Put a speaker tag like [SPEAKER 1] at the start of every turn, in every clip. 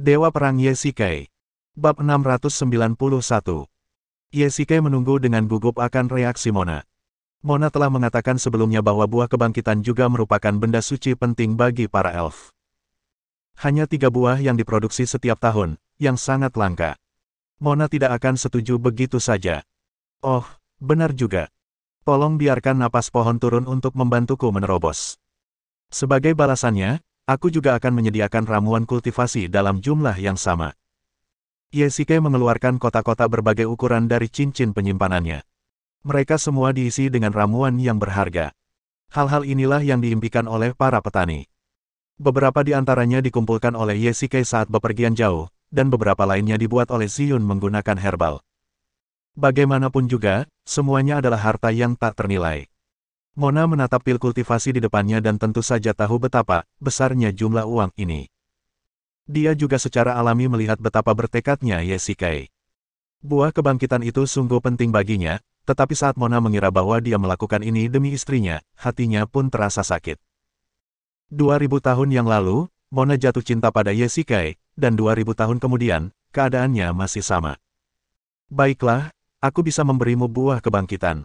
[SPEAKER 1] Dewa Perang Ye-Shikai. Bab 691. Ye-Shikai menunggu dengan gugup akan reaksi Mona. Mona telah mengatakan sebelumnya bahwa buah kebangkitan juga merupakan benda suci penting bagi para elf. Hanya 3 buah yang diproduksi setiap tahun, yang sangat langka. Mona tidak akan setuju begitu saja. Oh, benar juga. Tolong biarkan napas pohon turun untuk membantuku menerobos. Sebagai balasannya, aku juga akan menyediakan ramuan kultivasi dalam jumlah yang sama. Ye-Shikai mengeluarkan kotak-kotak berbagai ukuran dari cincin penyimpanannya. Mereka semua diisi dengan ramuan yang berharga. Hal-hal inilah yang diimpikan oleh para petani. Beberapa di antaranya dikumpulkan oleh Ye-Shikai saat bepergian jauh, dan beberapa lainnya dibuat oleh Ziyun menggunakan herbal. Bagaimanapun juga, semuanya adalah harta yang tak ternilai. Mona menatap pil kultivasi di depannya dan tentu saja tahu betapa besarnya jumlah uang ini. Dia juga secara alami melihat betapa bertekadnya Ye-Shikai. Buah kebangkitan itu sungguh penting baginya, tetapi saat Mona mengira bahwa dia melakukan ini demi istrinya, hatinya pun terasa sakit. 2000 tahun yang lalu, Mona jatuh cinta pada Ye-Shikai, dan 2000 tahun kemudian, keadaannya masih sama. Baiklah, aku bisa memberimu buah kebangkitan.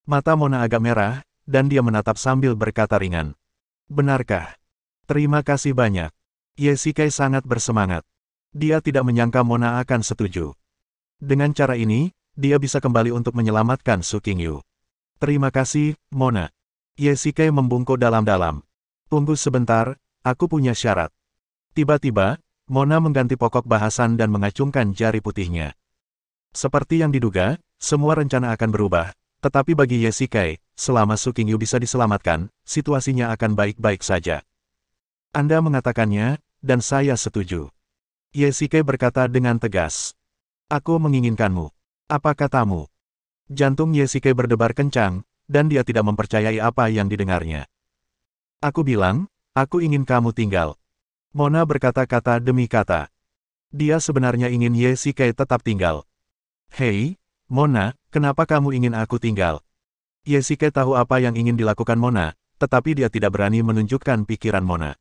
[SPEAKER 1] Mata Mona agak merah, dan dia menatap sambil berkata ringan. Benarkah? Terima kasih banyak. Ye-Shikai sangat bersemangat. Dia tidak menyangka Mona akan setuju. Dengan cara ini, dia bisa kembali untuk menyelamatkan Su Qingyu. Terima kasih, Mona. Ye-Shikai membungkuk dalam-dalam. Tunggu sebentar, aku punya syarat. Tiba-tiba, Mona mengganti pokok bahasan dan mengacungkan jari putihnya. Seperti yang diduga, semua rencana akan berubah. Tetapi bagi Ye-Shikai, selama Su Qingyu bisa diselamatkan, situasinya akan baik-baik saja. Anda mengatakannya, dan saya setuju. Ye-Shikai berkata dengan tegas. Aku menginginkanmu. Apa katamu? Jantung Ye-Shikai berdebar kencang, dan dia tidak mempercayai apa yang didengarnya. Aku bilang, aku ingin kamu tinggal. Mona berkata kata demi kata. Dia sebenarnya ingin Ye-Shikai tetap tinggal. Hei, Mona, kenapa kamu ingin aku tinggal? Ye-Shikai tahu apa yang ingin dilakukan Mona, tetapi dia tidak berani menunjukkan pikiran Mona.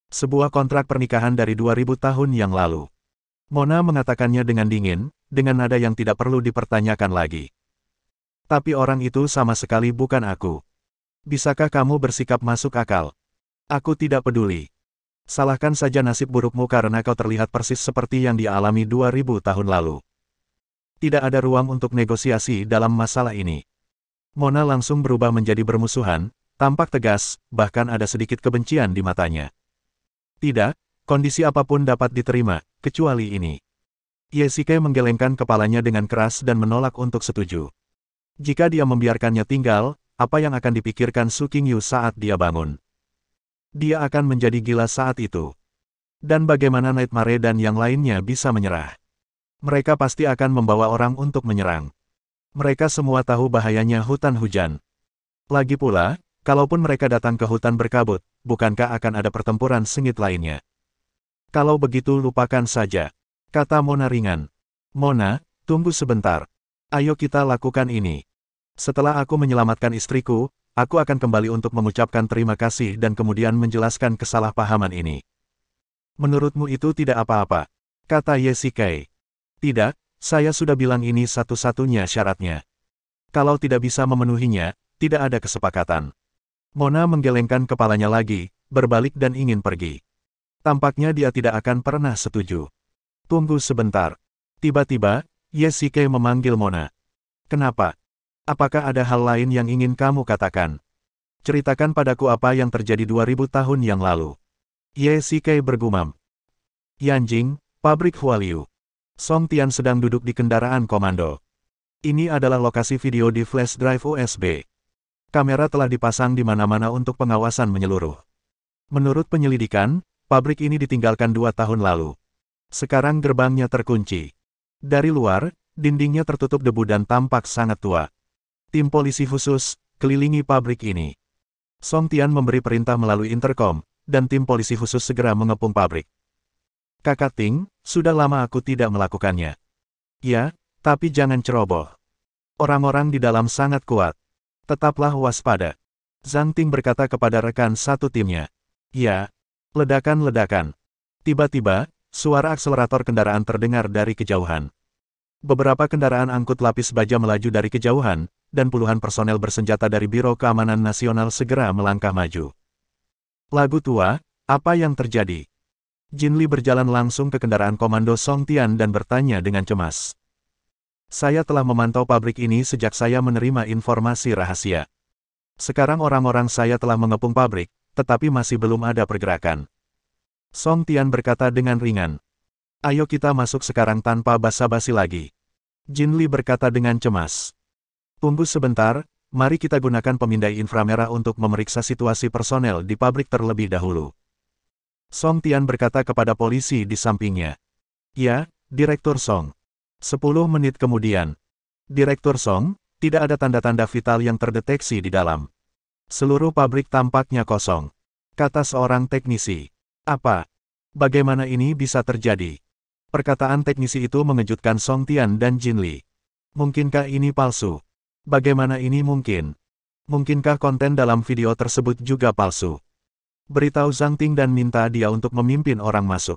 [SPEAKER 1] Sebuah kontrak pernikahan dari 2000 tahun yang lalu. Mona mengatakannya dengan dingin, dengan nada yang tidak perlu dipertanyakan lagi. Tapi orang itu sama sekali bukan aku. Bisakah kamu bersikap masuk akal? Aku tidak peduli. Salahkan saja nasib burukmu karena kau terlihat persis seperti yang dialami 2000 tahun lalu. Tidak ada ruang untuk negosiasi dalam masalah ini. Mona langsung berubah menjadi bermusuhan, tampak tegas, bahkan ada sedikit kebencian di matanya. Tidak, kondisi apapun dapat diterima, kecuali ini. Ye-Shikai menggelengkan kepalanya dengan keras dan menolak untuk setuju. Jika dia membiarkannya tinggal, apa yang akan dipikirkan Su Qingyu saat dia bangun? Dia akan menjadi gila saat itu. Dan bagaimana Nightmare dan yang lainnya bisa menyerah? Mereka pasti akan membawa orang untuk menyerang. Mereka semua tahu bahayanya hutan hujan. Lagi pula, kalaupun mereka datang ke hutan berkabut, bukankah akan ada pertempuran sengit lainnya? Kalau begitu lupakan saja, kata Mona ringan. Mona, tunggu sebentar. Ayo kita lakukan ini. Setelah aku menyelamatkan istriku, aku akan kembali untuk mengucapkan terima kasih dan kemudian menjelaskan kesalahpahaman ini. Menurutmu itu tidak apa-apa, kata Ye-Shikai. Tidak, saya sudah bilang ini satu-satunya syaratnya. Kalau tidak bisa memenuhinya, tidak ada kesepakatan. Mona menggelengkan kepalanya lagi, berbalik dan ingin pergi. Tampaknya dia tidak akan pernah setuju. Tunggu sebentar. Tiba-tiba, Ye-Shikai memanggil Mona. Kenapa? Apakah ada hal lain yang ingin kamu katakan? Ceritakan padaku apa yang terjadi 2000 tahun yang lalu. Ye-Shikai bergumam. Yanjing, pabrik Hualiu. Song Tian sedang duduk di kendaraan komando. Ini adalah lokasi video di flash drive USB. Kamera telah dipasang di mana-mana untuk pengawasan menyeluruh. Menurut penyelidikan, pabrik ini ditinggalkan 2 tahun lalu. Sekarang gerbangnya terkunci. Dari luar, dindingnya tertutup debu dan tampak sangat tua. Tim polisi khusus, kelilingi pabrik ini. Song Tian memberi perintah melalui interkom, dan tim polisi khusus segera mengepung pabrik. Kakak Ting, sudah lama aku tidak melakukannya. Ya, tapi jangan ceroboh. Orang-orang di dalam sangat kuat. Tetaplah waspada. Zhang Ting berkata kepada rekan satu timnya. Ya, ledakan-ledakan. Tiba-tiba, suara akselerator kendaraan terdengar dari kejauhan. Beberapa kendaraan angkut lapis baja melaju dari kejauhan, dan puluhan personel bersenjata dari Biro Keamanan Nasional segera melangkah maju. Lagu tua, apa yang terjadi? Jin Li berjalan langsung ke kendaraan komando Song Tian dan bertanya dengan cemas. Saya telah memantau pabrik ini sejak saya menerima informasi rahasia. Sekarang orang-orang saya telah mengepung pabrik, tetapi masih belum ada pergerakan. Song Tian berkata dengan ringan. Ayo kita masuk sekarang tanpa basa-basi lagi. Jin Li berkata dengan cemas. Tunggu sebentar, mari kita gunakan pemindai inframerah untuk memeriksa situasi personel di pabrik terlebih dahulu. Song Tian berkata kepada polisi di sampingnya. Ya, Direktur Song. 10 menit kemudian. Direktur Song, tidak ada tanda-tanda vital yang terdeteksi di dalam. Seluruh pabrik tampaknya kosong. Kata seorang teknisi. Apa? Bagaimana ini bisa terjadi? Perkataan teknisi itu mengejutkan Song Tian dan Jin Li. Mungkinkah ini palsu? Bagaimana ini mungkin? Mungkinkah konten dalam video tersebut juga palsu? Beritahu Zhang Ting dan minta dia untuk memimpin orang masuk.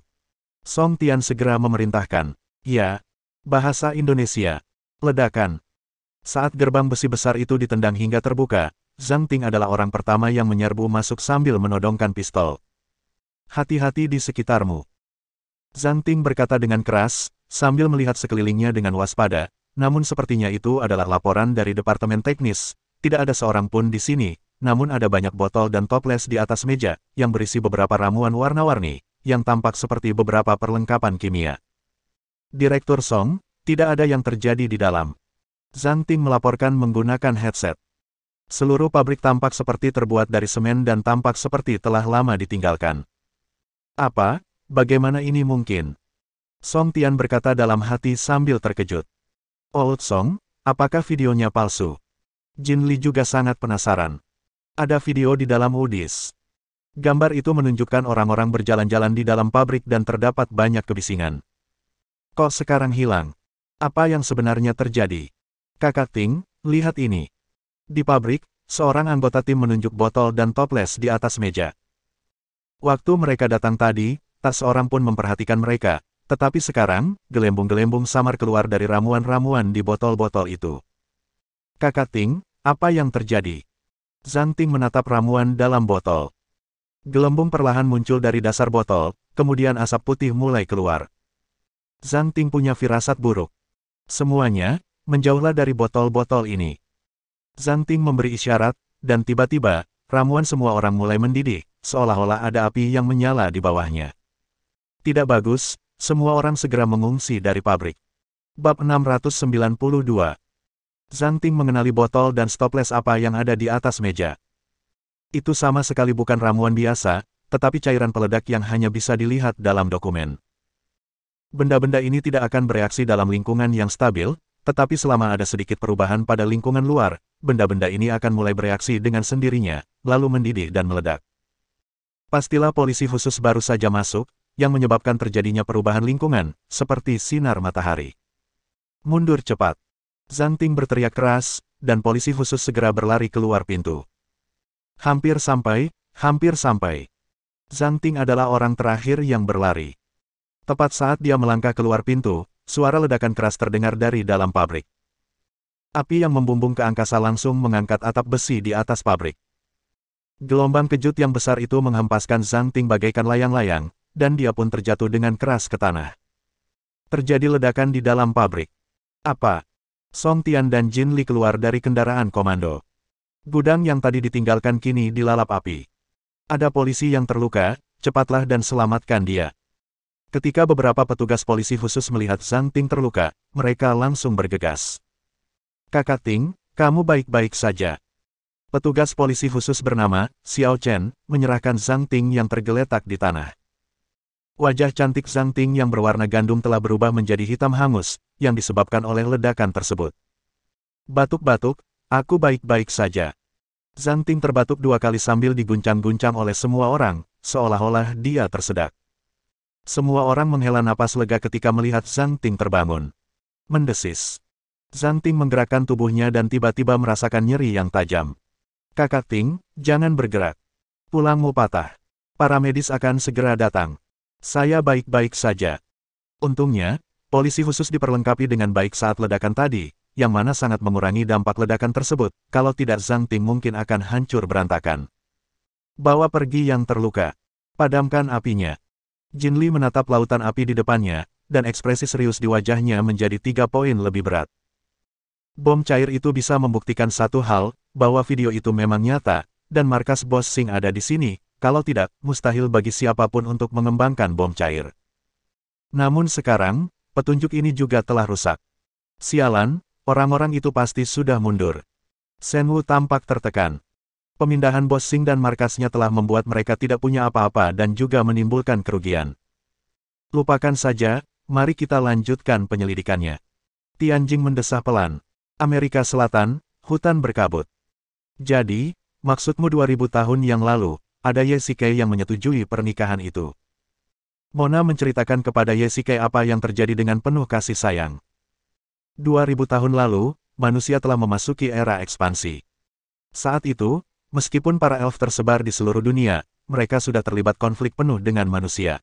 [SPEAKER 1] Song Tian segera memerintahkan. Ya. Bahasa Indonesia. Ledakan. Saat gerbang besi besar itu ditendang hingga terbuka, Zhang Ting adalah orang pertama yang menyerbu masuk sambil menodongkan pistol. Hati-hati di sekitarmu. Zhang Ting berkata dengan keras, sambil melihat sekelilingnya dengan waspada, namun sepertinya itu adalah laporan dari Departemen Teknis, tidak ada seorang pun di sini. Namun ada banyak botol dan toples di atas meja, yang berisi beberapa ramuan warna-warni, yang tampak seperti beberapa perlengkapan kimia. Direktur Song, tidak ada yang terjadi di dalam. Zhang Ting melaporkan menggunakan headset. Seluruh pabrik tampak seperti terbuat dari semen dan tampak seperti telah lama ditinggalkan. Apa? Bagaimana ini mungkin? Song Tian berkata dalam hati sambil terkejut. Old Song, apakah videonya palsu? Jin Li juga sangat penasaran. Ada video di dalam UDIS. Gambar itu menunjukkan orang-orang berjalan-jalan di dalam pabrik dan terdapat banyak kebisingan. Kok sekarang hilang? Apa yang sebenarnya terjadi? Kakak Ting, lihat ini. Di pabrik, seorang anggota tim menunjuk botol dan toples di atas meja. Waktu mereka datang tadi, tak seorang pun memperhatikan mereka, tetapi sekarang, gelembung-gelembung samar keluar dari ramuan-ramuan di botol-botol itu. Kakak Ting, apa yang terjadi? Zhang Ting menatap ramuan dalam botol. Gelembung perlahan muncul dari dasar botol, kemudian asap putih mulai keluar. Zhang Ting punya firasat buruk. Semuanya, menjauhlah dari botol-botol ini. Zhang Ting memberi isyarat, dan tiba-tiba, ramuan semua orang mulai mendidih, seolah-olah ada api yang menyala di bawahnya. Tidak bagus, semua orang segera mengungsi dari pabrik. Bab 692. Zhang Ting mengenali botol dan stoples apa yang ada di atas meja. Itu sama sekali bukan ramuan biasa, tetapi cairan peledak yang hanya bisa dilihat dalam dokumen. Benda-benda ini tidak akan bereaksi dalam lingkungan yang stabil, tetapi selama ada sedikit perubahan pada lingkungan luar, benda-benda ini akan mulai bereaksi dengan sendirinya, lalu mendidih dan meledak. Pastilah polisi khusus baru saja masuk, yang menyebabkan terjadinya perubahan lingkungan, seperti sinar matahari. Mundur cepat. Zhang Ting berteriak keras, dan polisi khusus segera berlari keluar pintu. Hampir sampai, hampir sampai. Zhang Ting adalah orang terakhir yang berlari. Tepat saat dia melangkah keluar pintu, suara ledakan keras terdengar dari dalam pabrik. Api yang membumbung ke angkasa langsung mengangkat atap besi di atas pabrik. Gelombang kejut yang besar itu menghempaskan Zhang Ting bagaikan layang-layang, dan dia pun terjatuh dengan keras ke tanah. Terjadi ledakan di dalam pabrik. Apa? Song Tian dan Jin Li keluar dari kendaraan komando. Gudang yang tadi ditinggalkan kini dilalap api. Ada polisi yang terluka, cepatlah dan selamatkan dia. Ketika beberapa petugas polisi khusus melihat Zhang Ting terluka, mereka langsung bergegas. Kakak Ting, kamu baik-baik saja. Petugas polisi khusus bernama Xiao Chen menyerahkan Zhang Ting yang tergeletak di tanah. Wajah cantik Zhang Ting yang berwarna gandum telah berubah menjadi hitam hangus, yang disebabkan oleh ledakan tersebut. Batuk-batuk, aku baik-baik saja. Zhang Ting terbatuk 2 kali sambil diguncang-guncang oleh semua orang, seolah-olah dia tersedak. Semua orang menghela napas lega ketika melihat Zhang Ting terbangun. Mendesis. Zhang Ting menggerakkan tubuhnya dan tiba-tiba merasakan nyeri yang tajam. Kakak Ting, jangan bergerak. Tulangmu patah. Para medis akan segera datang. Saya baik-baik saja. Untungnya, polisi khusus diperlengkapi dengan baik saat ledakan tadi, yang mana sangat mengurangi dampak ledakan tersebut, kalau tidak Zhang Ting mungkin akan hancur berantakan. Bawa pergi yang terluka. Padamkan apinya. Jin Li menatap lautan api di depannya, dan ekspresi serius di wajahnya menjadi 3 poin lebih berat. Bom cair itu bisa membuktikan satu hal, bahwa video itu memang nyata, dan markas Bos Sing ada di sini, kalau tidak, mustahil bagi siapapun untuk mengembangkan bom cair. Namun sekarang, petunjuk ini juga telah rusak. Sialan, orang-orang itu pasti sudah mundur. Shen Wu tampak tertekan. Pemindahan Bos Sing dan markasnya telah membuat mereka tidak punya apa-apa dan juga menimbulkan kerugian. Lupakan saja, mari kita lanjutkan penyelidikannya. Tianjing mendesah pelan. Amerika Selatan, hutan berkabut. Jadi, maksudmu 2000 tahun yang lalu, ada Ye Shikei yang menyetujui pernikahan itu. Mona menceritakan kepada Ye Shikei apa yang terjadi dengan penuh kasih sayang. 2000 tahun lalu, manusia telah memasuki era ekspansi. Saat itu, meskipun para elf tersebar di seluruh dunia, mereka sudah terlibat konflik penuh dengan manusia.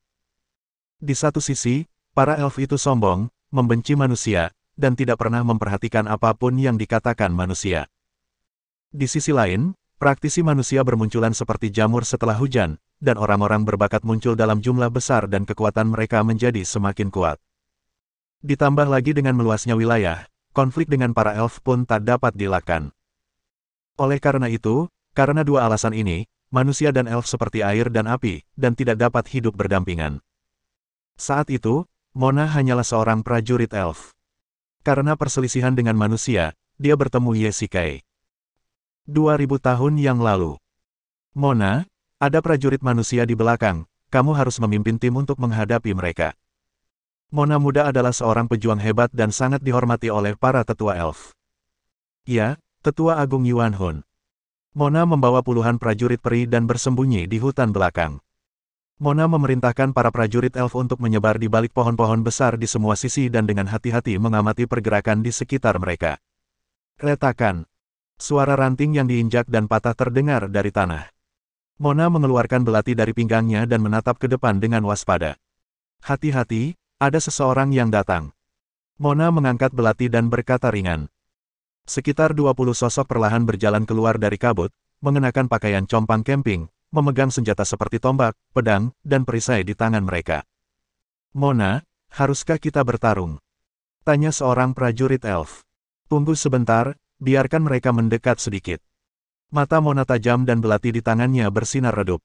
[SPEAKER 1] Di satu sisi, para elf itu sombong, membenci manusia, dan tidak pernah memperhatikan apapun yang dikatakan manusia. Di sisi lain, praktisi manusia bermunculan seperti jamur setelah hujan, dan orang-orang berbakat muncul dalam jumlah besar dan kekuatan mereka menjadi semakin kuat. Ditambah lagi dengan meluasnya wilayah, konflik dengan para elf pun tak dapat dielakkan. Oleh karena itu, karena dua alasan ini, manusia dan elf seperti air dan api, dan tidak dapat hidup berdampingan. Saat itu, Mona hanyalah seorang prajurit elf. Karena perselisihan dengan manusia, dia bertemu Ye Shikei. 2000 tahun yang lalu. Mona, ada prajurit manusia di belakang, kamu harus memimpin tim untuk menghadapi mereka. Mona muda adalah seorang pejuang hebat dan sangat dihormati oleh para tetua elf. Ya, Tetua Agung Yuan Hun. Mona membawa puluhan prajurit peri dan bersembunyi di hutan belakang. Mona memerintahkan para prajurit elf untuk menyebar di balik pohon-pohon besar di semua sisi dan dengan hati-hati mengamati pergerakan di sekitar mereka. Retakan. Suara ranting yang diinjak dan patah terdengar dari tanah. Mona mengeluarkan belati dari pinggangnya dan menatap ke depan dengan waspada. Hati-hati, ada seseorang yang datang. Mona mengangkat belati dan berkata ringan. Sekitar 20 sosok perlahan berjalan keluar dari kabut, mengenakan pakaian compang camping, memegang senjata seperti tombak, pedang, dan perisai di tangan mereka. Mona, haruskah kita bertarung? Tanya seorang prajurit elf. Tunggu sebentar, biarkan mereka mendekat sedikit. Mata Mona tajam dan belati di tangannya bersinar redup.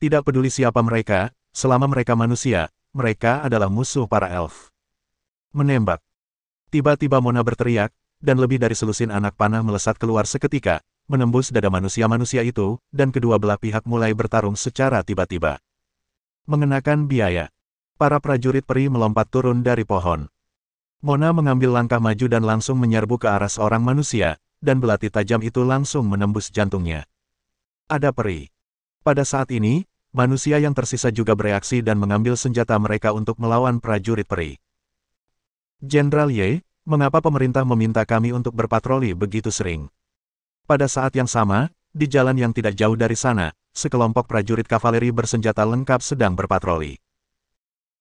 [SPEAKER 1] Tidak peduli siapa mereka, selama mereka manusia, mereka adalah musuh para elf. Menembak. Tiba-tiba Mona berteriak, dan lebih dari selusin anak panah melesat keluar seketika, menembus dada manusia-manusia itu, dan kedua belah pihak mulai bertarung secara tiba-tiba. Mengenakan biaya. Para prajurit peri melompat turun dari pohon. Mona mengambil langkah maju dan langsung menyerbu ke arah seorang manusia, dan belati tajam itu langsung menembus jantungnya. Ada peri. Pada saat ini, manusia yang tersisa juga bereaksi dan mengambil senjata mereka untuk melawan prajurit peri. Jenderal Ye, mengapa pemerintah meminta kami untuk berpatroli begitu sering? Pada saat yang sama, di jalan yang tidak jauh dari sana, sekelompok prajurit kavaleri bersenjata lengkap sedang berpatroli.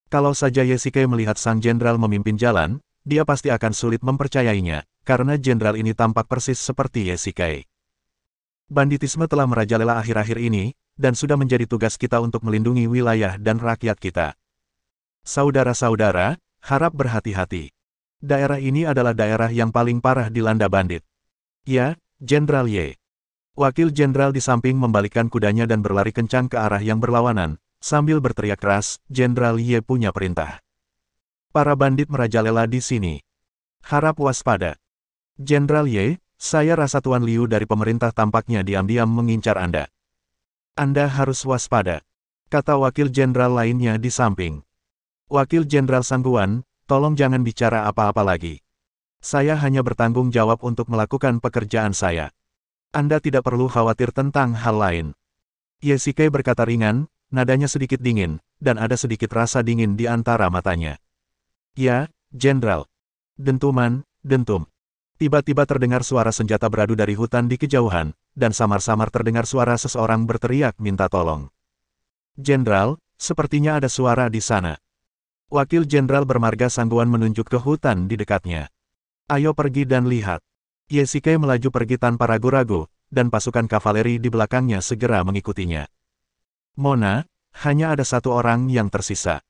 [SPEAKER 1] Kalau saja Ye Shikei melihat sang jenderal memimpin jalan, dia pasti akan sulit mempercayainya, karena jenderal ini tampak persis seperti Ye Shikei. Banditisme telah merajalela akhir-akhir ini, dan sudah menjadi tugas kita untuk melindungi wilayah dan rakyat kita. Saudara-saudara, harap berhati-hati. Daerah ini adalah daerah yang paling parah dilanda bandit. Ya, Jenderal Ye. Wakil jenderal di samping membalikkan kudanya dan berlari kencang ke arah yang berlawanan, sambil berteriak keras, Jenderal Ye punya perintah. Para bandit merajalela di sini. Harap waspada. Jenderal Ye, saya rasa Tuan Liu dari pemerintah tampaknya diam-diam mengincar Anda. Anda harus waspada, kata wakil jenderal lainnya di samping. Wakil Jenderal Sangguan, tolong jangan bicara apa-apa lagi. Saya hanya bertanggung jawab untuk melakukan pekerjaan saya. Anda tidak perlu khawatir tentang hal lain. Ye Shikei berkata ringan, nadanya sedikit dingin, dan ada sedikit rasa dingin di antara matanya. Ya, Jenderal. Dentuman, dentum. Tiba-tiba terdengar suara senjata beradu dari hutan di kejauhan, dan samar-samar terdengar suara seseorang berteriak minta tolong. Jenderal, sepertinya ada suara di sana. Wakil Jenderal bermarga Sangguan menunjuk ke hutan di dekatnya. Ayo pergi dan lihat. Ye-Shikei melaju pergi tanpa ragu-ragu, dan pasukan kavaleri di belakangnya segera mengikutinya. Mona, hanya ada satu orang yang tersisa.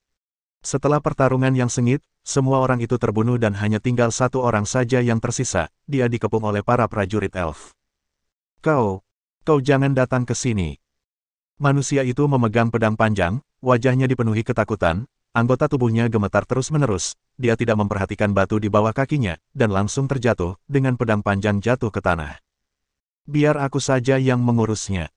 [SPEAKER 1] Setelah pertarungan yang sengit, semua orang itu terbunuh dan hanya tinggal satu orang saja yang tersisa, dia dikepung oleh para prajurit elf. Kau jangan datang ke sini. Manusia itu memegang pedang panjang, wajahnya dipenuhi ketakutan, anggota tubuhnya gemetar terus-menerus, dia tidak memperhatikan batu di bawah kakinya, dan langsung terjatuh, dengan pedang panjang jatuh ke tanah. Biar aku saja yang mengurusnya.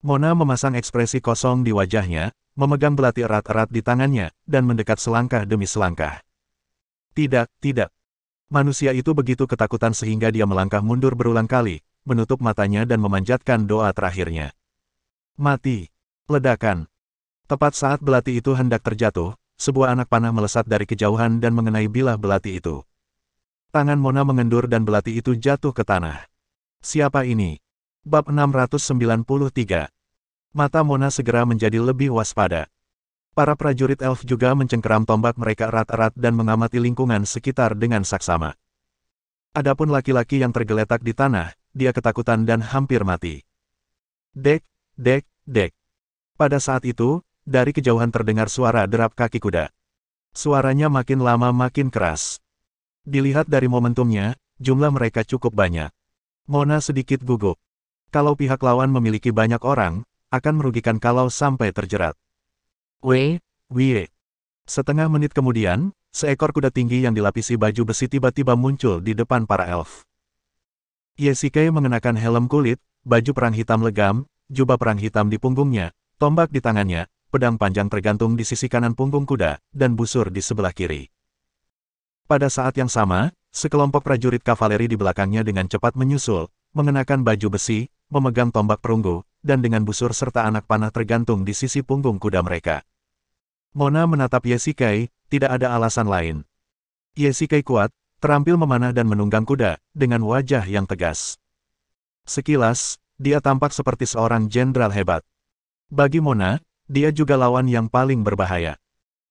[SPEAKER 1] Mona memasang ekspresi kosong di wajahnya, memegang belati erat-erat di tangannya, dan mendekat selangkah demi selangkah. Tidak. Manusia itu begitu ketakutan sehingga dia melangkah mundur berulang kali, menutup matanya dan memanjatkan doa terakhirnya. Mati. Ledakan. Tepat saat belati itu hendak terjatuh, sebuah anak panah melesat dari kejauhan dan mengenai bilah belati itu. Tangan Mona mengendur dan belati itu jatuh ke tanah. Siapa ini? Bab 693. Mata Mona segera menjadi lebih waspada. Para prajurit elf juga mencengkeram tombak mereka erat-erat dan mengamati lingkungan sekitar dengan saksama. Adapun laki-laki yang tergeletak di tanah, dia ketakutan dan hampir mati. Dek. Pada saat itu, dari kejauhan terdengar suara derap kaki kuda. Suaranya makin lama makin keras. Dilihat dari momentumnya, jumlah mereka cukup banyak. Mona sedikit gugup. Kalau pihak lawan memiliki banyak orang, akan merugikan kalau sampai terjerat. Wee. Setengah menit kemudian, seekor kuda tinggi yang dilapisi baju besi tiba-tiba muncul di depan para elf. Ye-Shikei mengenakan helm kulit, baju perang hitam legam, jubah perang hitam di punggungnya, tombak di tangannya, pedang panjang tergantung di sisi kanan punggung kuda, dan busur di sebelah kiri. Pada saat yang sama, sekelompok prajurit kavaleri di belakangnya dengan cepat menyusul, mengenakan baju besi, memegang tombak perunggu, dan dengan busur serta anak panah tergantung di sisi punggung kuda mereka. Mona menatap Ye-Shikei, tidak ada alasan lain. Ye-Shikei kuat, terampil memanah dan menunggang kuda, dengan wajah yang tegas. Sekilas, dia tampak seperti seorang jenderal hebat. Bagi Mona, dia juga lawan yang paling berbahaya.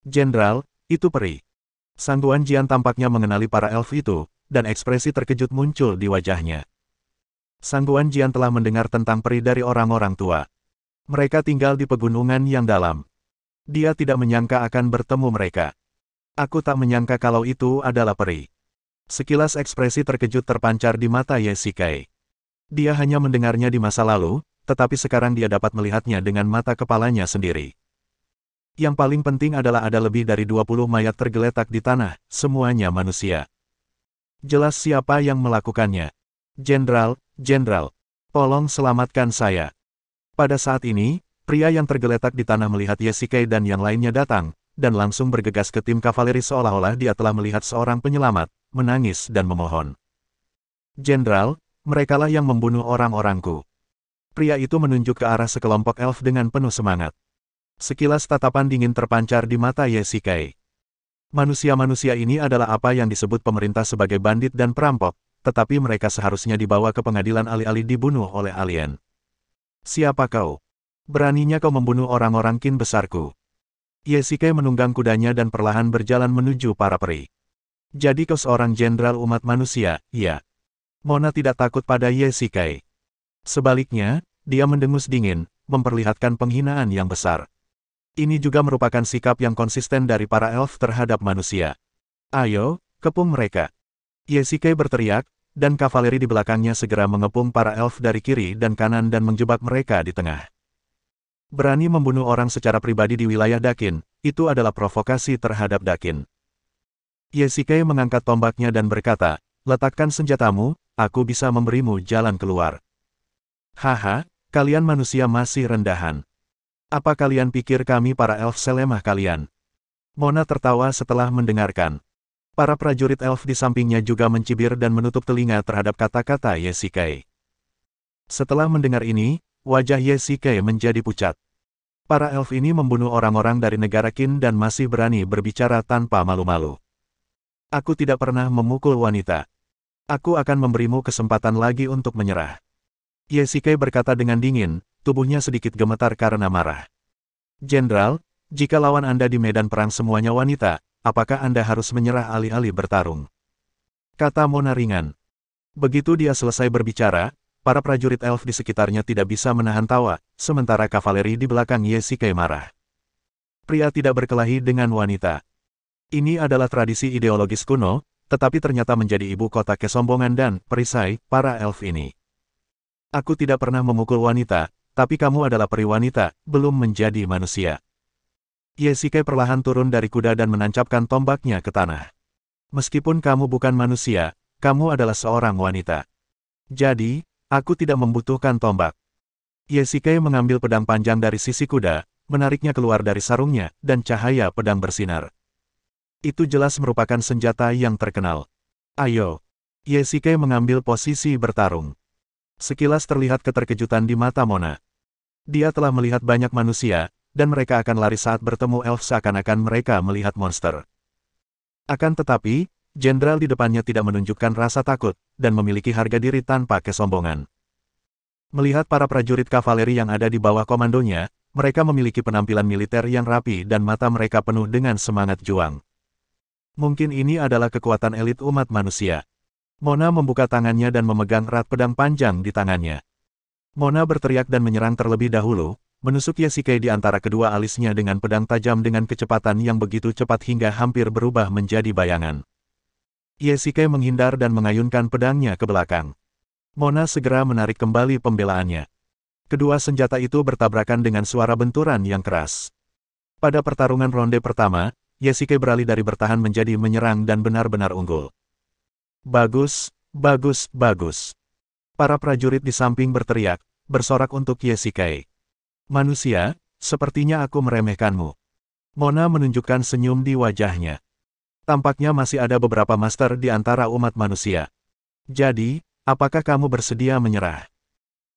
[SPEAKER 1] Jenderal, itu peri. Sangguan Jian tampaknya mengenali para elf itu, dan ekspresi terkejut muncul di wajahnya. Sangguan Jian telah mendengar tentang peri dari orang-orang tua. Mereka tinggal di pegunungan yang dalam. Dia tidak menyangka akan bertemu mereka. Aku tak menyangka kalau itu adalah peri. Sekilas ekspresi terkejut terpancar di mata Ye-Shikei. Dia hanya mendengarnya di masa lalu, tetapi sekarang dia dapat melihatnya dengan mata kepalanya sendiri. Yang paling penting adalah ada lebih dari 20 mayat tergeletak di tanah, semuanya manusia. Jelas siapa yang melakukannya. Jenderal, tolong selamatkan saya. Pada saat ini, pria yang tergeletak di tanah melihat Ye-Shikei dan yang lainnya datang, dan langsung bergegas ke tim kavaleri seolah-olah dia telah melihat seorang penyelamat, menangis dan memohon. Jenderal, merekalah yang membunuh orang-orangku. Pria itu menunjuk ke arah sekelompok elf dengan penuh semangat. Sekilas tatapan dingin terpancar di mata Ye-Shikei. Manusia-manusia ini adalah apa yang disebut pemerintah sebagai bandit dan perampok, tetapi mereka seharusnya dibawa ke pengadilan alih-alih dibunuh oleh alien. Siapa kau? Beraninya kau membunuh orang-orang kin besarku. Ye-Shikei menunggang kudanya dan perlahan berjalan menuju para peri. Jadi kau seorang jenderal umat manusia, ya? Mona tidak takut pada Ye-Shikei. Sebaliknya, dia mendengus dingin, memperlihatkan penghinaan yang besar. Ini juga merupakan sikap yang konsisten dari para elf terhadap manusia. Ayo, kepung mereka. Ye-Shikei berteriak, dan kavaleri di belakangnya segera mengepung para elf dari kiri dan kanan dan menjebak mereka di tengah. Berani membunuh orang secara pribadi di wilayah Dakin, itu adalah provokasi terhadap Dakin. Ye-Shikei mengangkat tombaknya dan berkata, letakkan senjatamu, aku bisa memberimu jalan keluar. Haha, kalian manusia masih rendahan. Apa kalian pikir kami para elf selemah kalian? Mona tertawa setelah mendengarkan. Para prajurit elf di sampingnya juga mencibir dan menutup telinga terhadap kata-kata Ye-Shikei. Setelah mendengar ini, wajah Ye-Shikei menjadi pucat. Para elf ini membunuh orang-orang dari negara Qin dan masih berani berbicara tanpa malu-malu. Aku tidak pernah memukul wanita. Aku akan memberimu kesempatan lagi untuk menyerah. Ye-Shikei berkata dengan dingin, tubuhnya sedikit gemetar karena marah. Jenderal, Jika lawan Anda di medan perang semuanya wanita, apakah Anda harus menyerah alih-alih bertarung? Kata Mona ringan. Begitu dia selesai berbicara, para prajurit elf di sekitarnya tidak bisa menahan tawa, sementara kavaleri di belakang Yesike marah. Pria tidak berkelahi dengan wanita. Ini adalah tradisi ideologis kuno, tetapi ternyata menjadi ibu kota kesombongan dan perisai para elf ini. Aku tidak pernah memukul wanita, tapi kamu adalah peri wanita, belum menjadi manusia. Yesike perlahan turun dari kuda dan menancapkan tombaknya ke tanah. Meskipun kamu bukan manusia, kamu adalah seorang wanita. Jadi, aku tidak membutuhkan tombak. Yesike mengambil pedang panjang dari sisi kuda, menariknya keluar dari sarungnya, dan cahaya pedang bersinar. Itu jelas merupakan senjata yang terkenal. Ayo. Yesike mengambil posisi bertarung. Sekilas terlihat keterkejutan di mata Mona. Dia telah melihat banyak manusia, dan mereka akan lari saat bertemu elf seakan-akan mereka melihat monster. Akan tetapi, jenderal di depannya tidak menunjukkan rasa takut, dan memiliki harga diri tanpa kesombongan. Melihat para prajurit kavaleri yang ada di bawah komandonya, mereka memiliki penampilan militer yang rapi dan mata mereka penuh dengan semangat juang. Mungkin ini adalah kekuatan elit umat manusia. Mona membuka tangannya dan memegang erat pedang panjang di tangannya. Mona berteriak dan menyerang terlebih dahulu, menusuk Yesike di antara kedua alisnya dengan pedang tajam dengan kecepatan yang begitu cepat hingga hampir berubah menjadi bayangan. Yesike menghindar dan mengayunkan pedangnya ke belakang. Mona segera menarik kembali pembelaannya. Kedua senjata itu bertabrakan dengan suara benturan yang keras. Pada pertarungan ronde pertama, Yesike beralih dari bertahan menjadi menyerang dan benar-benar unggul. Bagus, bagus, bagus. Para prajurit di samping berteriak, bersorak untuk Yesike. Manusia, sepertinya aku meremehkanmu. Mona menunjukkan senyum di wajahnya. Tampaknya masih ada beberapa master di antara umat manusia. Jadi, apakah kamu bersedia menyerah?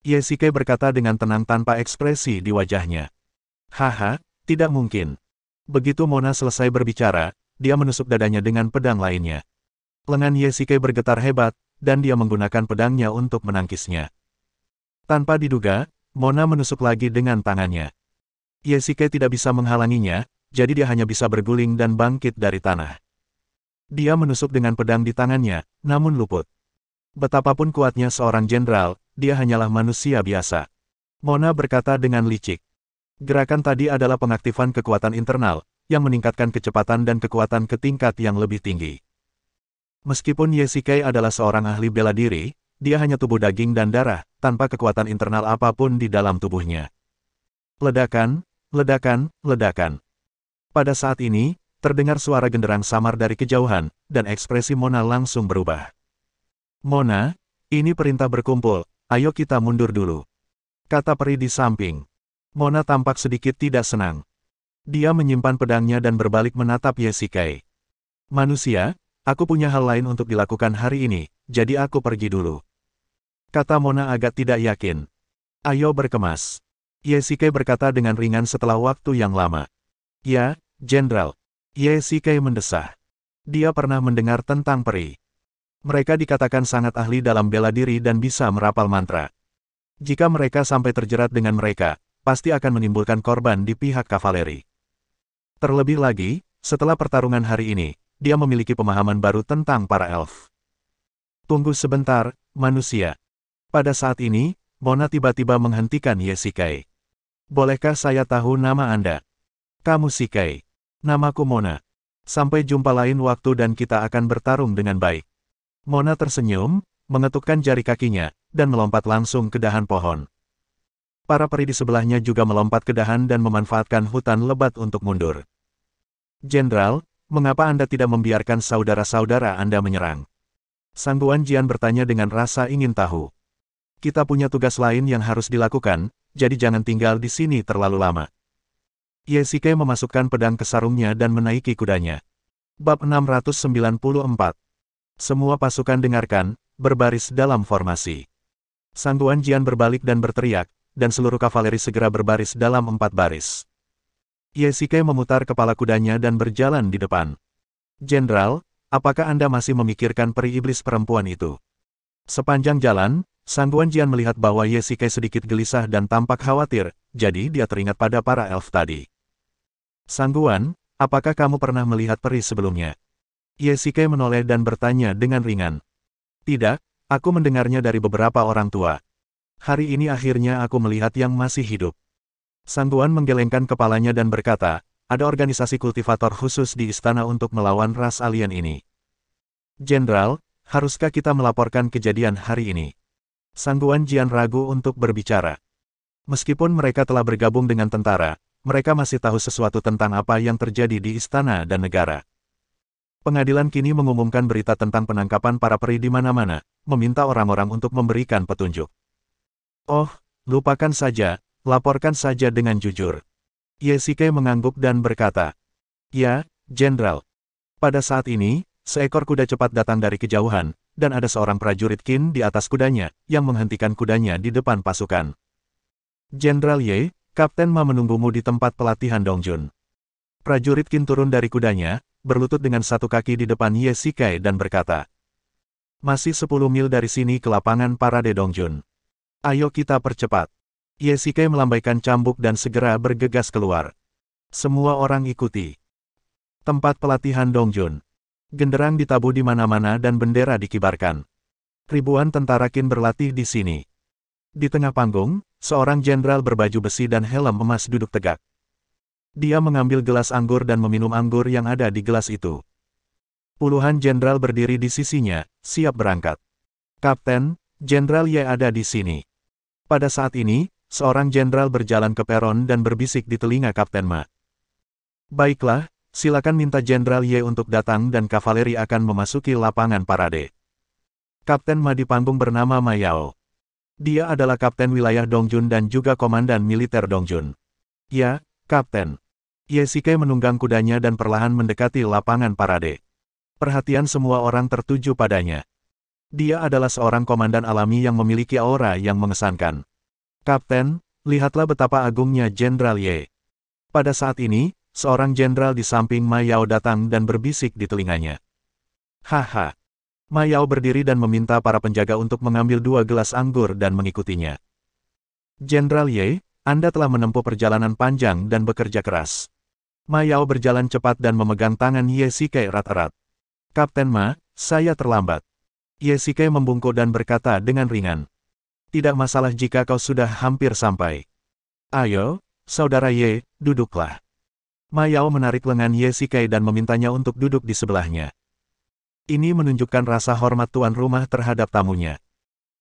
[SPEAKER 1] Yesike berkata dengan tenang tanpa ekspresi di wajahnya. Haha, tidak mungkin. Begitu Mona selesai berbicara, dia menusuk dadanya dengan pedang lainnya. Lengan Yesike bergetar hebat, dan dia menggunakan pedangnya untuk menangkisnya. Tanpa diduga, Mona menusuk lagi dengan tangannya. Yesike tidak bisa menghalanginya, jadi dia hanya bisa berguling dan bangkit dari tanah. Dia menusuk dengan pedang di tangannya, namun luput. Betapapun kuatnya seorang jenderal, dia hanyalah manusia biasa. Mona berkata dengan licik. Gerakan tadi adalah pengaktifan kekuatan internal, yang meningkatkan kecepatan dan kekuatan ke tingkat yang lebih tinggi. Meskipun Yesike adalah seorang ahli bela diri, dia hanya tubuh daging dan darah, tanpa kekuatan internal apapun di dalam tubuhnya. Ledakan, ledakan, ledakan. Pada saat ini, terdengar suara genderang samar dari kejauhan, dan ekspresi Mona langsung berubah. Mona, ini perintah berkumpul, ayo kita mundur dulu. Kata peri di samping. Mona tampak sedikit tidak senang. Dia menyimpan pedangnya dan berbalik menatap Yesike. Manusia, aku punya hal lain untuk dilakukan hari ini, jadi aku pergi dulu. Kata Mona agak tidak yakin. Ayo berkemas. Yesike berkata dengan ringan setelah waktu yang lama. Ya, Jenderal. Yesike mendesah. Dia pernah mendengar tentang peri. Mereka dikatakan sangat ahli dalam bela diri dan bisa merapal mantra. Jika mereka sampai terjerat dengan mereka, pasti akan menimbulkan korban di pihak kavaleri. Terlebih lagi, setelah pertarungan hari ini, dia memiliki pemahaman baru tentang para elf. Tunggu sebentar, manusia. Pada saat ini, Mona tiba-tiba menghentikan Yesike. Bolehkah saya tahu nama Anda? Kamu Sike. Namaku Mona. Sampai jumpa lain waktu dan kita akan bertarung dengan baik. Mona tersenyum, mengetukkan jari kakinya, dan melompat langsung ke dahan pohon. Para peri di sebelahnya juga melompat ke dahan dan memanfaatkan hutan lebat untuk mundur. Jenderal, mengapa Anda tidak membiarkan saudara-saudara Anda menyerang? Sang Guan Jian bertanya dengan rasa ingin tahu. Kita punya tugas lain yang harus dilakukan, jadi jangan tinggal di sini terlalu lama. Yesike memasukkan pedang ke sarungnya dan menaiki kudanya. Bab 694. Semua pasukan dengarkan, berbaris dalam formasi. Sang Guan Jian berbalik dan berteriak, dan seluruh kavaleri segera berbaris dalam 4 baris. Yesike memutar kepala kudanya dan berjalan di depan. Jenderal, apakah Anda masih memikirkan peri iblis perempuan itu? Sepanjang jalan, Sang Guan Jian melihat bahwa Yesike sedikit gelisah dan tampak khawatir, jadi dia teringat pada para elf tadi. Sangguan, apakah kamu pernah melihat peri sebelumnya? Ye Shike menoleh dan bertanya dengan ringan. Tidak, aku mendengarnya dari beberapa orang tua. Hari ini akhirnya aku melihat yang masih hidup. Sangguan menggelengkan kepalanya dan berkata, ada organisasi kultivator khusus di istana untuk melawan ras alien ini. Jenderal, haruskah kita melaporkan kejadian hari ini? Sangguan Jian ragu untuk berbicara. Meskipun mereka telah bergabung dengan tentara, mereka masih tahu sesuatu tentang apa yang terjadi di istana dan negara. Pengadilan kini mengumumkan berita tentang penangkapan para peri di mana-mana, meminta orang-orang untuk memberikan petunjuk. Oh, lupakan saja, laporkan saja dengan jujur. Ye Shike mengangguk dan berkata, ya, Jenderal. Pada saat ini, seekor kuda cepat datang dari kejauhan, dan ada seorang prajurit Qin di atas kudanya, yang menghentikan kudanya di depan pasukan. Jenderal Ye, Kapten Ma menunggumu di tempat pelatihan Dongjun. Prajurit Qin turun dari kudanya, berlutut dengan satu kaki di depan Ye Shike dan berkata, masih 10 mil dari sini ke lapangan parade Dongjun. Ayo kita percepat. Ye Shike melambaikan cambuk dan segera bergegas keluar. Semua orang ikuti. Tempat pelatihan Dongjun. Genderang ditabuh di mana-mana dan bendera dikibarkan. Ribuan tentara Qin berlatih di sini. Di tengah panggung, seorang jenderal berbaju besi dan helm emas duduk tegak. Dia mengambil gelas anggur dan meminum anggur yang ada di gelas itu. Puluhan jenderal berdiri di sisinya, siap berangkat. Kapten, Jenderal Ye ada di sini. Pada saat ini, seorang jenderal berjalan ke peron dan berbisik di telinga Kapten Ma. Baiklah, silakan minta Jenderal Ye untuk datang dan kavaleri akan memasuki lapangan parade. Kapten Ma di panggung bernama Ma Yao. Dia adalah Kapten Wilayah Dongjun dan juga Komandan Militer Dongjun. Ya, Kapten. Ye Shike menunggang kudanya dan perlahan mendekati lapangan parade. Perhatian semua orang tertuju padanya. Dia adalah seorang komandan alami yang memiliki aura yang mengesankan. Kapten, lihatlah betapa agungnya Jenderal Ye. Pada saat ini, seorang jenderal di samping Ma Yao datang dan berbisik di telinganya. Haha. Ma Yao berdiri dan meminta para penjaga untuk mengambil 2 gelas anggur dan mengikutinya. Jenderal Ye, Anda telah menempuh perjalanan panjang dan bekerja keras. Ma Yao berjalan cepat dan memegang tangan Ye Shike erat-erat. Kapten Ma, saya terlambat. Ye Shike membungkuk dan berkata dengan ringan. Tidak masalah jika kau sudah hampir sampai. Ayo, Saudara Ye, duduklah. Ma Yao menarik lengan Ye Shike dan memintanya untuk duduk di sebelahnya. Ini menunjukkan rasa hormat tuan rumah terhadap tamunya.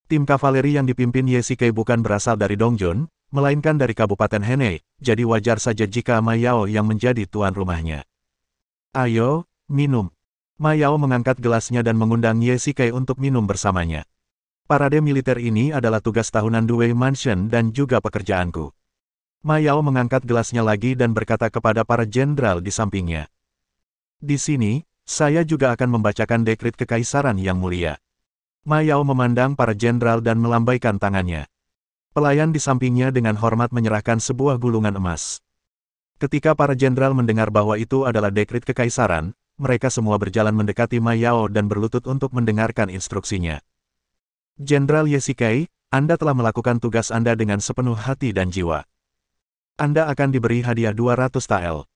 [SPEAKER 1] Tim kavaleri yang dipimpin Ye Shike bukan berasal dari Dongjun, melainkan dari Kabupaten Henei, jadi wajar saja jika Ma Yao yang menjadi tuan rumahnya. Ayo, minum. Ma Yao mengangkat gelasnya dan mengundang Ye Shike untuk minum bersamanya. Parade militer ini adalah tugas tahunan Due Mansion dan juga pekerjaanku. Ma Yao mengangkat gelasnya lagi dan berkata kepada para jenderal di sampingnya. Di sini, saya juga akan membacakan dekrit kekaisaran yang mulia. Ma Yao memandang para jenderal dan melambaikan tangannya. Pelayan di sampingnya dengan hormat menyerahkan sebuah gulungan emas. Ketika para jenderal mendengar bahwa itu adalah dekrit kekaisaran, mereka semua berjalan mendekati Ma Yao dan berlutut untuk mendengarkan instruksinya. Jenderal Ye Shike, Anda telah melakukan tugas Anda dengan sepenuh hati dan jiwa. Anda akan diberi hadiah 200 tael.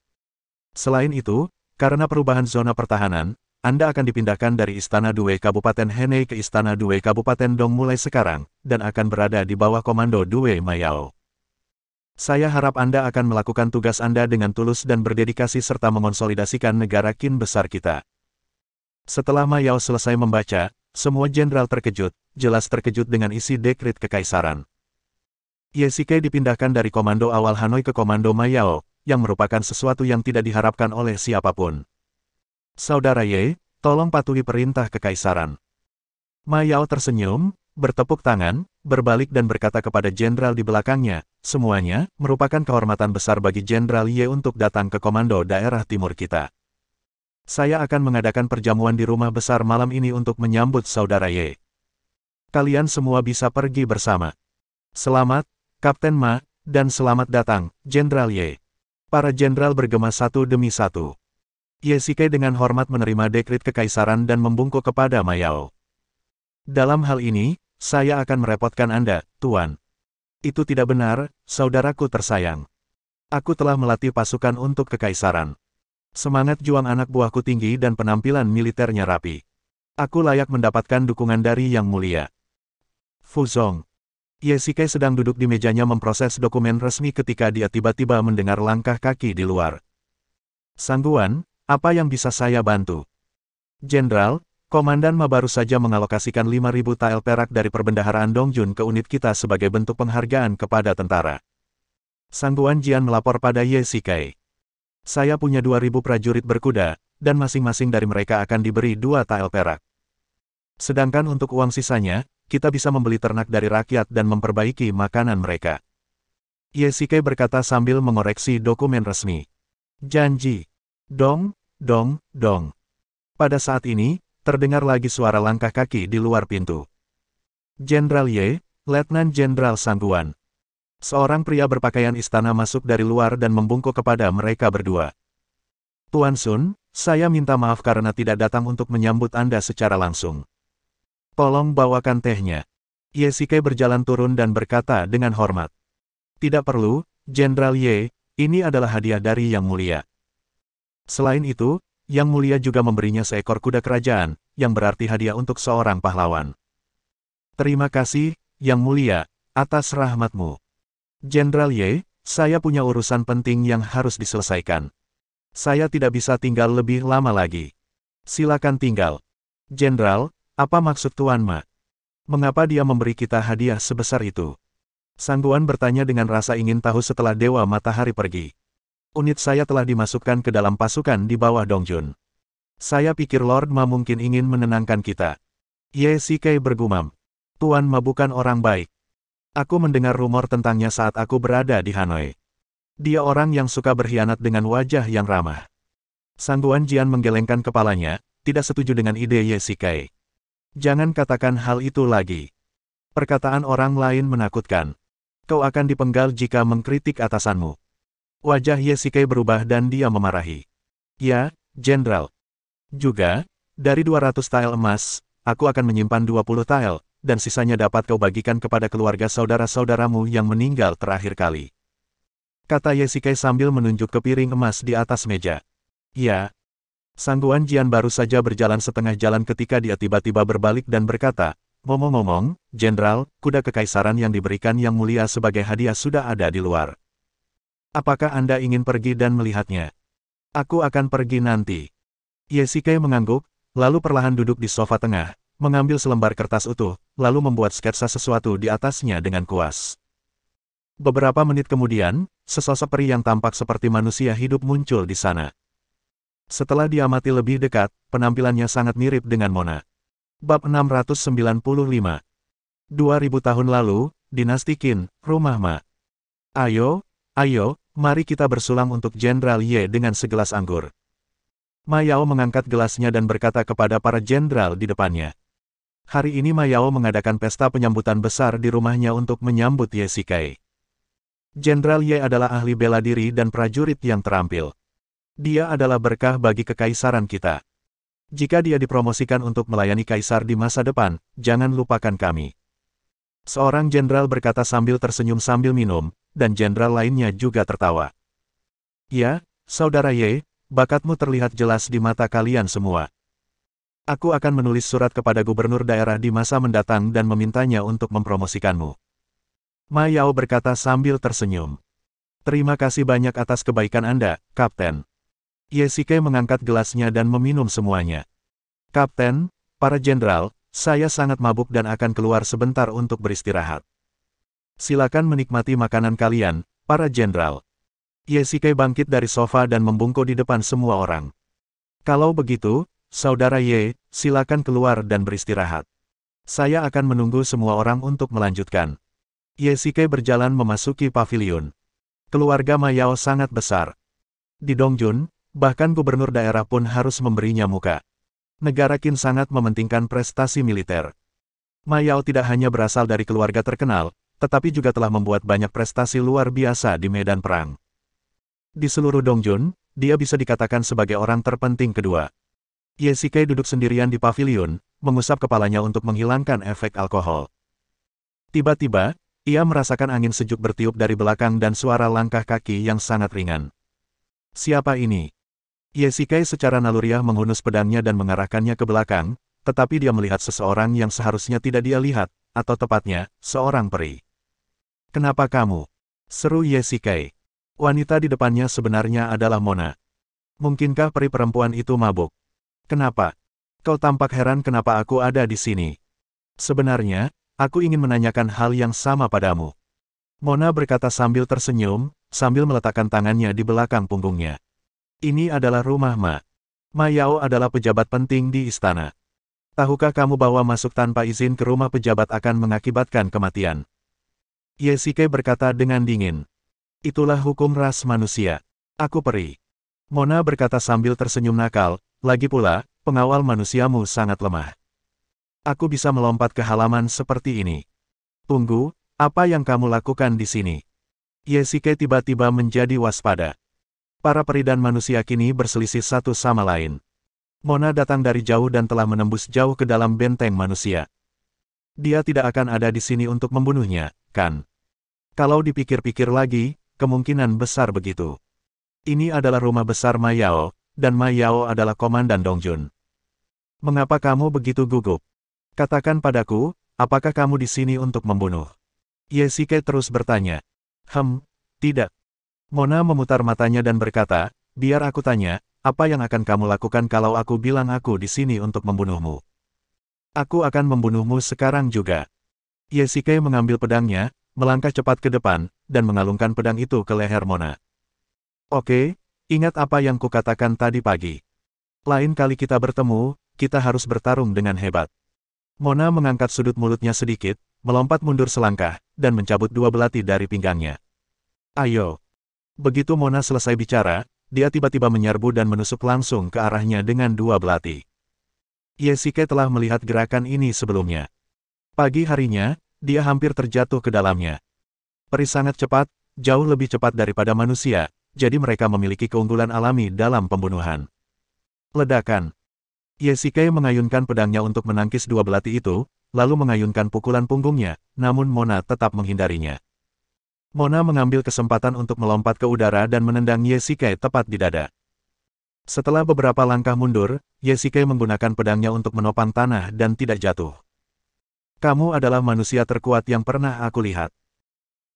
[SPEAKER 1] Selain itu, karena perubahan zona pertahanan, Anda akan dipindahkan dari Istana Due Kabupaten Henei ke Istana Due Kabupaten Dong mulai sekarang, dan akan berada di bawah komando Due Ma Yao. Saya harap Anda akan melakukan tugas Anda dengan tulus dan berdedikasi serta mengonsolidasikan negara Qin besar kita. Setelah Ma Yao selesai membaca, semua jenderal terkejut, jelas terkejut dengan isi dekrit kekaisaran. Ye Shike dipindahkan dari komando awal Hanoi ke komando Ma Yao, yang merupakan sesuatu yang tidak diharapkan oleh siapapun. Saudara Ye, tolong patuhi perintah kekaisaran. Ma Yao tersenyum, bertepuk tangan, berbalik dan berkata kepada jenderal di belakangnya, semuanya, merupakan kehormatan besar bagi Jenderal Ye untuk datang ke komando daerah timur kita. Saya akan mengadakan perjamuan di rumah besar malam ini untuk menyambut Saudara Ye. Kalian semua bisa pergi bersama. Selamat, Kapten Ma, dan selamat datang, Jenderal Ye. Para jenderal bergema satu demi satu. Ye Shike dengan hormat menerima dekrit kekaisaran dan membungkuk kepada Ma Yao. Dalam hal ini, saya akan merepotkan Anda, Tuan. Itu tidak benar, saudaraku tersayang. Aku telah melatih pasukan untuk kekaisaran. Semangat juang anak buahku tinggi dan penampilan militernya rapi. Aku layak mendapatkan dukungan dari Yang Mulia. Fuzong. Ye Shikai sedang duduk di mejanya memproses dokumen resmi ketika dia tiba-tiba mendengar langkah kaki di luar. Sangguan, apa yang bisa saya bantu? Jenderal, Komandan Ma baru saja mengalokasikan 5.000 tael perak dari perbendaharaan Dongjun ke unit kita sebagai bentuk penghargaan kepada tentara. Sangguan Jian melapor pada Ye Shikai. Saya punya 2.000 prajurit berkuda, dan masing-masing dari mereka akan diberi 2 tael perak. Sedangkan untuk uang sisanya, kita bisa membeli ternak dari rakyat dan memperbaiki makanan mereka. Ye Shikai berkata sambil mengoreksi dokumen resmi. Janji. Dong, dong, dong. Pada saat ini, terdengar lagi suara langkah kaki di luar pintu. Jenderal Ye, Letnan Jenderal Sangguan. Seorang pria berpakaian istana masuk dari luar dan membungkuk kepada mereka berdua. Tuan Sun, saya minta maaf karena tidak datang untuk menyambut Anda secara langsung. Tolong bawakan tehnya. Ye Shikai berjalan turun dan berkata dengan hormat. Tidak perlu, Jenderal Ye, ini adalah hadiah dari Yang Mulia. Selain itu, Yang Mulia juga memberinya seekor kuda kerajaan, yang berarti hadiah untuk seorang pahlawan. Terima kasih, Yang Mulia, atas rahmatmu. Jenderal Ye, saya punya urusan penting yang harus diselesaikan. Saya tidak bisa tinggal lebih lama lagi. Silakan tinggal. Jenderal, apa maksud Tuan Ma? Mengapa dia memberi kita hadiah sebesar itu? Sangguan bertanya dengan rasa ingin tahu setelah Dewa Matahari pergi. Unit saya telah dimasukkan ke dalam pasukan di bawah Dongjun. Saya pikir Lord Ma mungkin ingin menenangkan kita. Ye Shikai bergumam. Tuan Ma bukan orang baik. Aku mendengar rumor tentangnya saat aku berada di Hanoi. Dia orang yang suka berkhianat dengan wajah yang ramah. Sangguan Jian menggelengkan kepalanya, tidak setuju dengan ide Ye Shikai. Jangan katakan hal itu lagi. Perkataan orang lain menakutkan. Kau akan dipenggal jika mengkritik atasanmu. Wajah Ye Shikai berubah dan dia memarahi. Ya, Jenderal. Juga, dari 200 tael emas, aku akan menyimpan 20 tael, dan sisanya dapat kau bagikan kepada keluarga saudara-saudaramu yang meninggal terakhir kali. Kata Ye Shikai sambil menunjuk ke piring emas di atas meja. Ya. Sangguan Jian baru saja berjalan setengah jalan ketika dia tiba-tiba berbalik dan berkata, ngomong-ngomong, Jenderal, kuda kekaisaran yang diberikan Yang Mulia sebagai hadiah sudah ada di luar. Apakah Anda ingin pergi dan melihatnya? Aku akan pergi nanti. Ye Shikai mengangguk, lalu perlahan duduk di sofa tengah, mengambil selembar kertas utuh, lalu membuat sketsa sesuatu di atasnya dengan kuas. Beberapa menit kemudian, sesosok peri yang tampak seperti manusia hidup muncul di sana. Setelah diamati lebih dekat, penampilannya sangat mirip dengan Mona. Bab 695. 2000 tahun lalu, Dinasti Qin, Rumah Ma. Ayo, mari kita bersulang untuk Jenderal Ye dengan segelas anggur. Ma Yao mengangkat gelasnya dan berkata kepada para jenderal di depannya. Hari ini Ma Yao mengadakan pesta penyambutan besar di rumahnya untuk menyambut Ye Shikai. Jenderal Ye adalah ahli bela diri dan prajurit yang terampil. Dia adalah berkah bagi kekaisaran kita. Jika dia dipromosikan untuk melayani kaisar di masa depan, jangan lupakan kami. Seorang jenderal berkata sambil tersenyum sambil minum, dan jenderal lainnya juga tertawa. Ya, Saudara Ye, bakatmu terlihat jelas di mata kalian semua. Aku akan menulis surat kepada gubernur daerah di masa mendatang dan memintanya untuk mempromosikanmu. Ma Yao berkata sambil tersenyum. Terima kasih banyak atas kebaikan Anda, Kapten. Ye Shikai mengangkat gelasnya dan meminum semuanya. Kapten, para jenderal, saya sangat mabuk dan akan keluar sebentar untuk beristirahat. Silakan menikmati makanan kalian, para jenderal. Ye Shikai bangkit dari sofa dan membungkuk di depan semua orang. Kalau begitu, Saudara Ye, silakan keluar dan beristirahat. Saya akan menunggu semua orang untuk melanjutkan. Ye Shikai berjalan memasuki paviliun. Keluarga Ma Yao sangat besar. Di Dongjun, bahkan gubernur daerah pun harus memberinya muka. Negara Qin sangat mementingkan prestasi militer. Ma Yao tidak hanya berasal dari keluarga terkenal, tetapi juga telah membuat banyak prestasi luar biasa di medan perang. Di seluruh Dongjun, dia bisa dikatakan sebagai orang terpenting kedua. Ye Shikai duduk sendirian di paviliun, mengusap kepalanya untuk menghilangkan efek alkohol. Tiba-tiba, Ia merasakan angin sejuk bertiup dari belakang dan suara langkah kaki yang sangat ringan. Siapa ini? Yesikai secara naluriah menghunus pedangnya dan mengarahkannya ke belakang, tetapi dia melihat seseorang yang seharusnya tidak dia lihat, atau tepatnya, seorang peri. Kenapa kamu? Seru Yesikai. Wanita di depannya sebenarnya adalah Mona. Mungkinkah peri perempuan itu mabuk? Kenapa? Kau tampak heran kenapa aku ada di sini. Sebenarnya, aku ingin menanyakan hal yang sama padamu. Mona berkata sambil tersenyum, sambil meletakkan tangannya di belakang punggungnya. Ini adalah rumah Ma. Ma Yao adalah pejabat penting di istana. Tahukah kamu bahwa masuk tanpa izin ke rumah pejabat akan mengakibatkan kematian? Yesikai berkata dengan dingin. Itulah hukum ras manusia. Aku peri. Mona berkata sambil tersenyum nakal, lagi pula, pengawal manusiamu sangat lemah. Aku bisa melompat ke halaman seperti ini. Tunggu, apa yang kamu lakukan di sini? Yesikai tiba-tiba menjadi waspada. Para peri dan manusia kini berselisih satu sama lain. Mona datang dari jauh dan telah menembus jauh ke dalam benteng manusia. Dia tidak akan ada di sini untuk membunuhnya, kan? Kalau dipikir-pikir lagi, kemungkinan besar begitu. Ini adalah rumah besar Ma Yao, dan Ma Yao adalah Komandan Dongjun. Mengapa kamu begitu gugup? Katakan padaku, apakah kamu di sini untuk membunuh? Yesikai terus bertanya. Tidak. Mona memutar matanya dan berkata, biar aku tanya, apa yang akan kamu lakukan kalau aku bilang aku di sini untuk membunuhmu? Aku akan membunuhmu sekarang juga. Yesikai mengambil pedangnya, melangkah cepat ke depan, dan mengalungkan pedang itu ke leher Mona. Oke, ingat apa yang kukatakan tadi pagi. Lain kali kita bertemu, kita harus bertarung dengan hebat. Mona mengangkat sudut mulutnya sedikit, melompat mundur selangkah, dan mencabut dua belati dari pinggangnya. Ayo. Begitu Mona selesai bicara, dia tiba-tiba menyerbu dan menusuk langsung ke arahnya dengan dua belati. Yesikai telah melihat gerakan ini sebelumnya. Pagi harinya, dia hampir terjatuh ke dalamnya. Peri sangat cepat, jauh lebih cepat daripada manusia, jadi mereka memiliki keunggulan alami dalam pembunuhan. Ledakan. Yesikai mengayunkan pedangnya untuk menangkis dua belati itu, lalu mengayunkan pukulan punggungnya, namun Mona tetap menghindarinya. Mona mengambil kesempatan untuk melompat ke udara dan menendang Yesikai tepat di dada. Setelah beberapa langkah mundur, Yesikai menggunakan pedangnya untuk menopang tanah dan tidak jatuh. Kamu adalah manusia terkuat yang pernah aku lihat.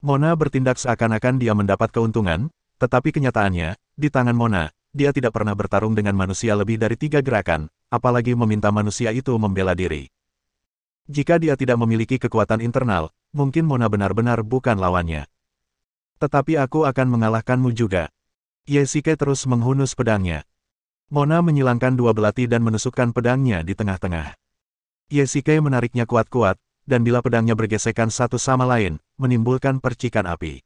[SPEAKER 1] Mona bertindak seakan-akan dia mendapat keuntungan, tetapi kenyataannya, di tangan Mona, dia tidak pernah bertarung dengan manusia lebih dari 3 gerakan, apalagi meminta manusia itu membela diri. Jika dia tidak memiliki kekuatan internal, mungkin Mona benar-benar bukan lawannya. Tetapi aku akan mengalahkanmu juga. Yesikai terus menghunus pedangnya. Mona menyilangkan dua belati dan menusukkan pedangnya di tengah-tengah. Yesikai menariknya kuat-kuat, dan bila pedangnya bergesekan satu sama lain, menimbulkan percikan api.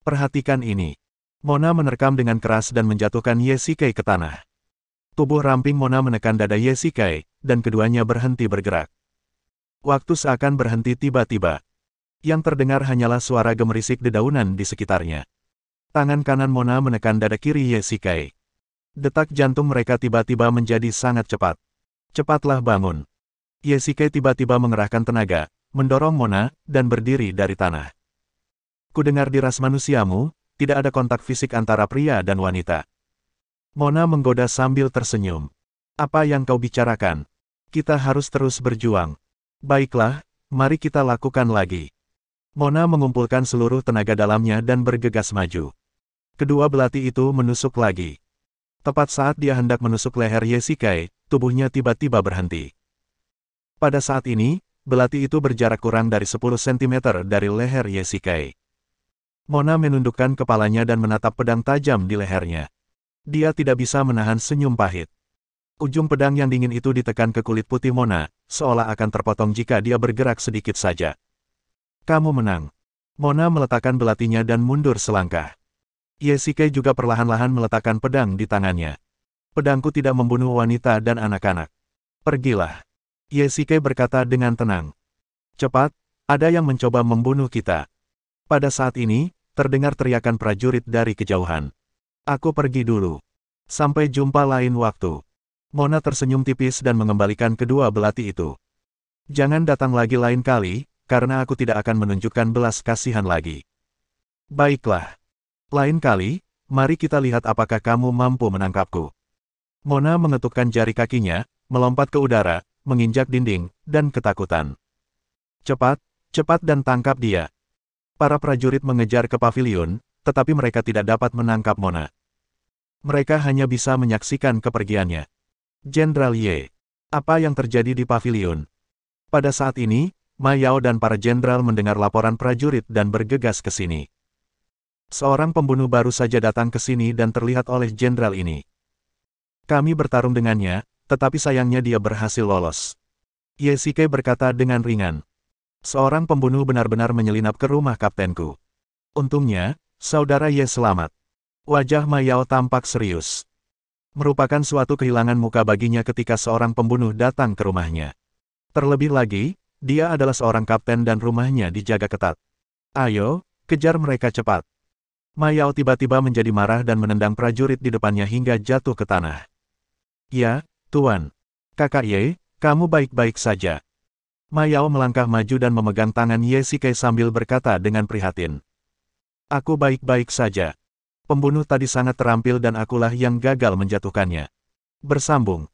[SPEAKER 1] Perhatikan ini. Mona menerkam dengan keras dan menjatuhkan Yesikai ke tanah. Tubuh ramping Mona menekan dada Yesikai, dan keduanya berhenti bergerak. Waktu seakan berhenti tiba-tiba. Yang terdengar hanyalah suara gemerisik dedaunan di sekitarnya. Tangan kanan Mona menekan dada kiri Yesikai. Detak jantung mereka tiba-tiba menjadi sangat cepat. Cepatlah bangun. Yesikai tiba-tiba mengerahkan tenaga, mendorong Mona, dan berdiri dari tanah. Kudengar di ras manusiamu, tidak ada kontak fisik antara pria dan wanita. Mona menggoda sambil tersenyum. Apa yang kau bicarakan? Kita harus terus berjuang. Baiklah, mari kita lakukan lagi. Mona mengumpulkan seluruh tenaga dalamnya dan bergegas maju. Kedua belati itu menusuk lagi. Tepat saat dia hendak menusuk leher Yesikai, tubuhnya tiba-tiba berhenti. Pada saat ini, belati itu berjarak kurang dari 10 cm dari leher Yesikai. Mona menundukkan kepalanya dan menatap pedang tajam di lehernya. Dia tidak bisa menahan senyum pahit. Ujung pedang yang dingin itu ditekan ke kulit putih Mona, seolah akan terpotong jika dia bergerak sedikit saja. Kamu menang. Mona meletakkan belatinya dan mundur selangkah. Yesikai juga perlahan-lahan meletakkan pedang di tangannya. Pedangku tidak membunuh wanita dan anak-anak. Pergilah. Yesikai berkata dengan tenang. Cepat, ada yang mencoba membunuh kita. Pada saat ini, terdengar teriakan prajurit dari kejauhan. Aku pergi dulu. Sampai jumpa lain waktu. Mona tersenyum tipis dan mengembalikan kedua belati itu. Jangan datang lagi lain kali, karena aku tidak akan menunjukkan belas kasihan lagi. Baiklah. Lain kali, mari kita lihat apakah kamu mampu menangkapku. Mona mengetukkan jari kakinya, melompat ke udara, menginjak dinding, dan ketakutan. Cepat, cepat dan tangkap dia. Para prajurit mengejar ke pavilion, tetapi mereka tidak dapat menangkap Mona. Mereka hanya bisa menyaksikan kepergiannya. Jenderal Ye. Apa yang terjadi di pavilion? Pada saat ini, Ma Yao dan para jenderal mendengar laporan prajurit dan bergegas ke sini. Seorang pembunuh baru saja datang ke sini dan terlihat oleh jenderal ini. Kami bertarung dengannya, tetapi sayangnya dia berhasil lolos. Ye Shike berkata dengan ringan. Seorang pembunuh benar-benar menyelinap ke rumah kaptenku. Untungnya, saudara Ye selamat. Wajah Ma Yao tampak serius. Merupakan suatu kehilangan muka baginya ketika seorang pembunuh datang ke rumahnya. Terlebih lagi, dia adalah seorang kapten dan rumahnya dijaga ketat. Ayo, kejar mereka cepat. Ma Yao tiba-tiba menjadi marah dan menendang prajurit di depannya hingga jatuh ke tanah. Ya, Tuan. Kakak Ye, kamu baik-baik saja. Ma Yao melangkah maju dan memegang tangan Ye Shike sambil berkata dengan prihatin. Aku baik-baik saja. Pembunuh tadi sangat terampil dan akulah yang gagal menjatuhkannya. Bersambung.